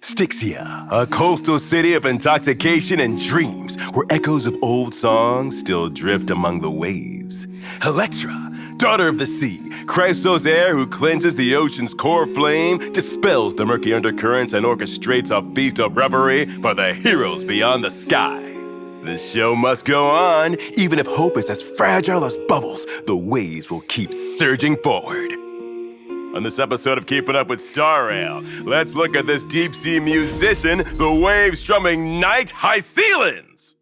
Styxia, a coastal city of intoxication and dreams, where echoes of old songs still drift among the waves. Electra, daughter of the sea, Chrysos air who cleanses the ocean's core flame, dispels the murky undercurrents and orchestrates a feast of revelry for the heroes beyond the sky. The show must go on, even if hope is as fragile as bubbles, the waves will keep surging forward. On this episode of Keeping Up with Star Rail, let's look at this deep-sea musician, the wave-strumming Knight High-Sealins.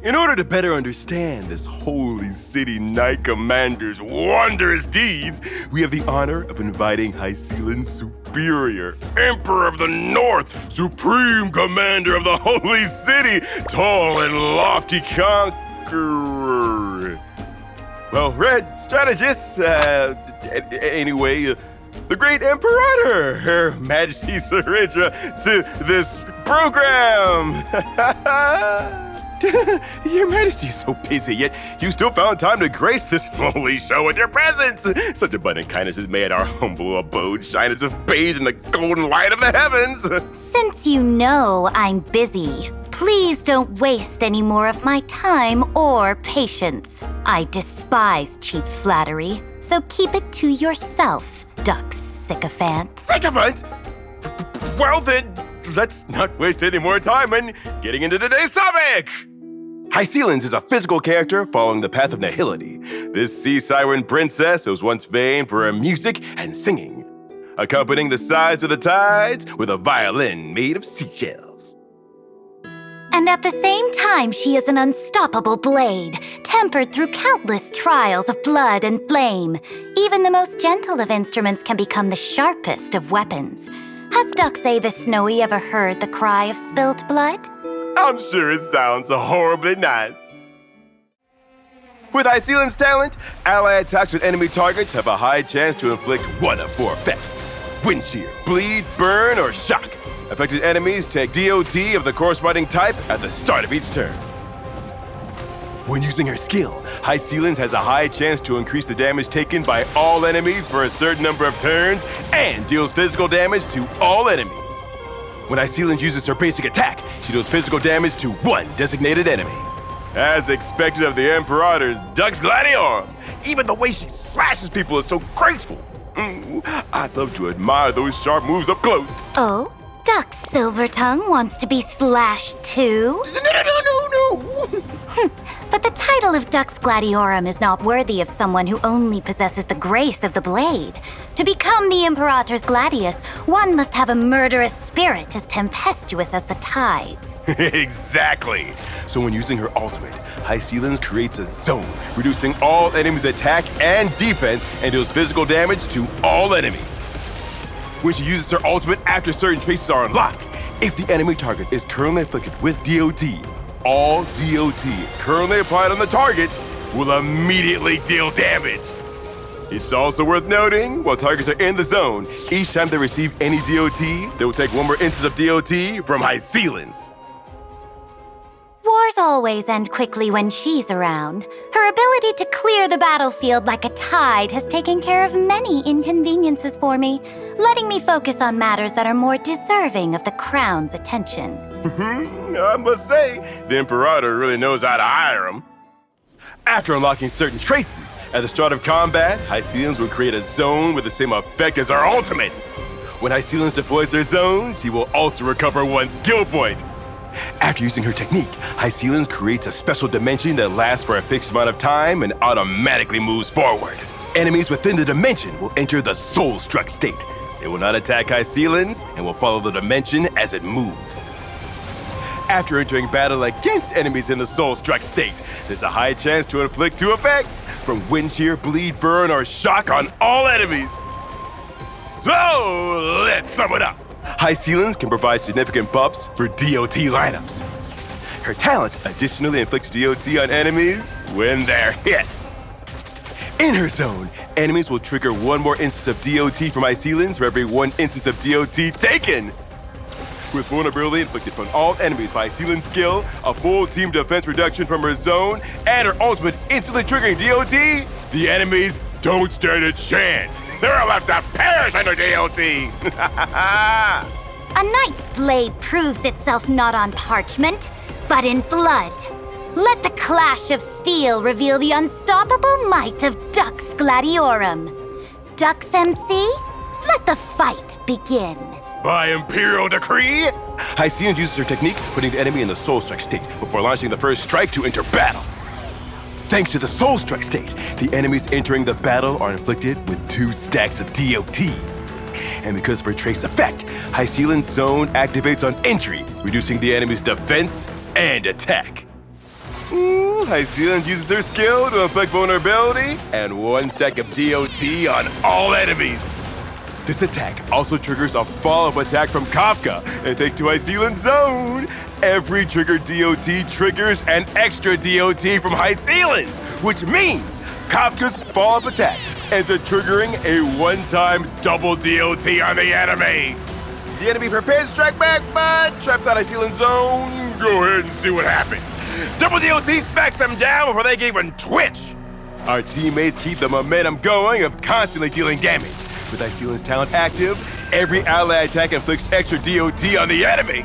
In order to better understand this holy city knight commander's wondrous deeds, we have the honor of inviting High-Sealins' superior, Emperor of the North, supreme commander of the holy city, tall and lofty conqueror. Well, Red strategist, anyway, the great Imperator, Her Majesty Saridra, to this program. Your Majesty is so busy, yet you still found time to grace this lowly show with your presence. Such abundant kindness has made our humble abode shine as if bathed in the golden light of the heavens. Since you know I'm busy, please don't waste any more of my time or patience. I despise cheap flattery, so keep it to yourself, duck sycophant. Sycophant? Well then, let's not waste any more time in getting into today's topic! High-Sealins is a physical character following the path of nihility. This sea siren princess was once famed for her music and singing, accompanying the sighs of the tides with a violin made of seashells. And at the same time, she is an unstoppable blade, tempered through countless trials of blood and flame. Even the most gentle of instruments can become the sharpest of weapons. Has Duxavis Snowy ever heard the cry of spilt blood? I'm sure it sounds horribly nice. With High-Sealins' talent, ally attacks with enemy targets have a high chance to inflict one of four effects: wind shear, bleed, burn, or shock. Affected enemies take DOT of the corresponding type at the start of each turn. When using her skill, High-Sealins has a high chance to increase the damage taken by all enemies for a certain number of turns and deals physical damage to all enemies. When High-Sealins uses her basic attack, she deals physical damage to one designated enemy. As expected of the Imperator's Dux Gladiatorum, even the way she slashes people is so graceful. I'd love to admire those sharp moves up close. Oh? Duck Silvertongue wants to be slashed too? No! But the title of Dux Gladiatorum is not worthy of someone who only possesses the grace of the blade. To become the Imperator's Gladius, one must have a murderous spirit as tempestuous as the tides. Exactly! So when using her ultimate, High-Sealins creates a zone, reducing all enemies' attack and defense and deals physical damage to all enemies. When she uses her ultimate after certain traces are unlocked, if the enemy target is currently afflicted with DOT, all DOT currently applied on the target will immediately deal damage. It's also worth noting, while targets are in the zone, each time they receive any DOT, they will take one more instance of DOT from High-Sealins. Wars always end quickly when she's around. Her ability to clear the battlefield like a tide has taken care of many inconveniences for me, letting me focus on matters that are more deserving of the crown's attention. I must say, the Imperator really knows how to hire him. After unlocking certain traces, at the start of combat, High-Sealins will create a zone with the same effect as her ultimate. When High-Sealins deploys her zone, she will also recover one skill point. After using her technique, High-Sealins creates a special dimension that lasts for a fixed amount of time and automatically moves forward. Enemies within the dimension will enter the soul-struck state. They will not attack High-Sealins and will follow the dimension as it moves. After entering battle against enemies in the soul-struck state, there's a high chance to inflict two effects from wind shear, bleed, burn, or shock on all enemies. So, let's sum it up. High-Sealins can provide significant buffs for DOT lineups. Her talent additionally inflicts DOT on enemies when they're hit. In her zone, enemies will trigger one more instance of DOT from High-Sealins for every one instance of DOT taken. With vulnerability inflicted from all enemies by High-Sealins' skill, a full team defense reduction from her zone, and her ultimate instantly triggering DOT, the enemies don't stand a chance. They're left to perish under DOT. A knight's blade proves itself not on parchment, but in blood. Let the clash of steel reveal the unstoppable might of Dux Gladiorum. Dux MC, let the fight begin. By Imperial decree, Hyceans uses her technique, putting the enemy in the Soul Strike state before launching the first strike to enter battle. Thanks to the Soul Strike state, the enemies entering the battle are inflicted with 2 stacks of DOT. And because of her trace effect, Hycelan's Zone activates on entry, reducing the enemy's defense and attack. Hycelan uses her skill to inflict vulnerability and 1 stack of DOT on all enemies. This attack also triggers a follow-up attack from Kafka, and thanks to Hycelan's Zone, every triggered DOT triggers an extra DOT from Hycelan's, which means Kafka's follow-up attack ends up triggering a one-time double DOT on the enemy. The enemy prepares to strike back, but traps out Hycelan's Zone. Go ahead and see what happens. Double DOT smacks them down before they can even twitch. Our teammates keep the momentum going of constantly dealing damage. With Hycelan's talent active, every ally attack inflicts extra DOT on the enemy.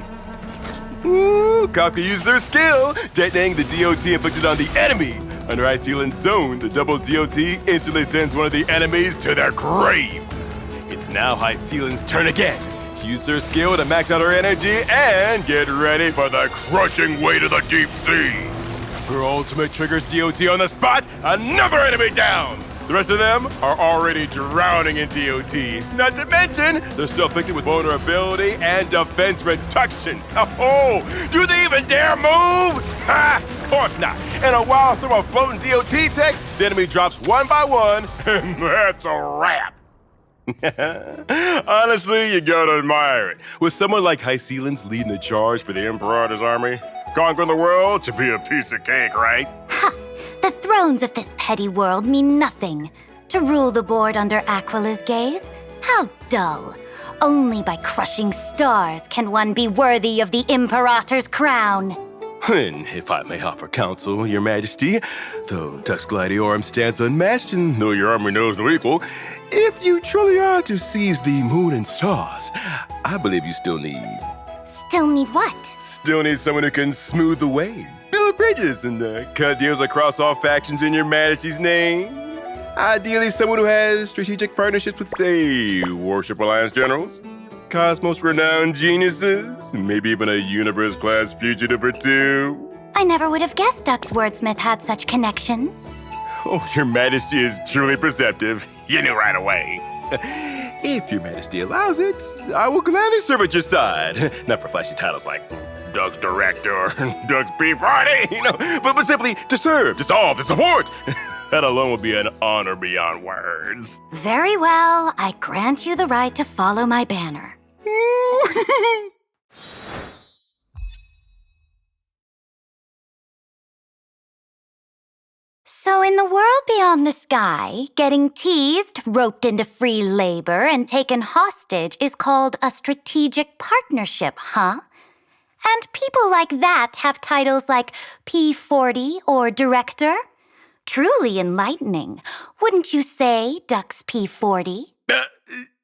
Kafka uses her skill, detonating the DOT inflicted on the enemy. Under Hycelan's Zone, the double DOT instantly sends one of the enemies to their grave. It's now Hycelan's turn again. She uses her skill to max out her energy and get ready for the crushing weight of the deep sea. Her ultimate triggers DOT on the spot, another enemy down. The rest of them are already drowning in DOT. Not to mention, they're still afflicted with vulnerability and defense reduction. Oh, do they even dare move? Ha! Of course not. And a wild storm of floating DOT text, the enemy drops one by one, and that's a wrap. Honestly, you gotta admire it. With someone like Hycelan's leading the charge for the Imperator's army, conquering the world should be a piece of cake, right? Ha! The thrones of this petty world mean nothing. To rule the board under Aquila's gaze? How dull. Only by crushing stars can one be worthy of the Imperator's crown. And if I may offer counsel, Your Majesty, though Dux Gladiorum stands unmatched and though your army knows no equal, if you truly are to seize the moon and stars, I believe you still need... Still need what? Still need someone who can smooth the way, build bridges, and cut deals across all factions in Your Majesty's name. Ideally, someone who has strategic partnerships with, say, Warship Alliance generals, Cosmos-renowned geniuses, maybe even a Universe-class fugitive or 2. I never would have guessed Dux Wordsmith had such connections. Oh, Your Majesty is truly perceptive. You knew right away. If Your Majesty allows it, I will gladly serve at your side. Not for flashy titles like Dux Director or Dux P40, but simply to serve, to solve, to support. That alone will be an honor beyond words. Very well, I grant you the right to follow my banner. So in the world beyond the sky, getting teased, roped into free labor, and taken hostage is called a strategic partnership, huh? And people like that have titles like P40 or Director? Truly enlightening, wouldn't you say, Dux P40?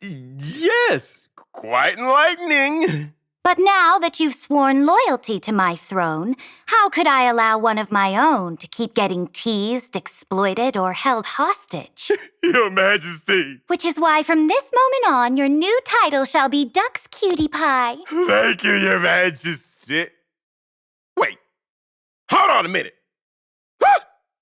Yes, quite enlightening. But now that you've sworn loyalty to my throne, how could I allow one of my own to keep getting teased, exploited, or held hostage? Your Majesty. Which is why from this moment on, your new title shall be Dux Cutie Pie. Thank you, Your Majesty. Wait, hold on a minute.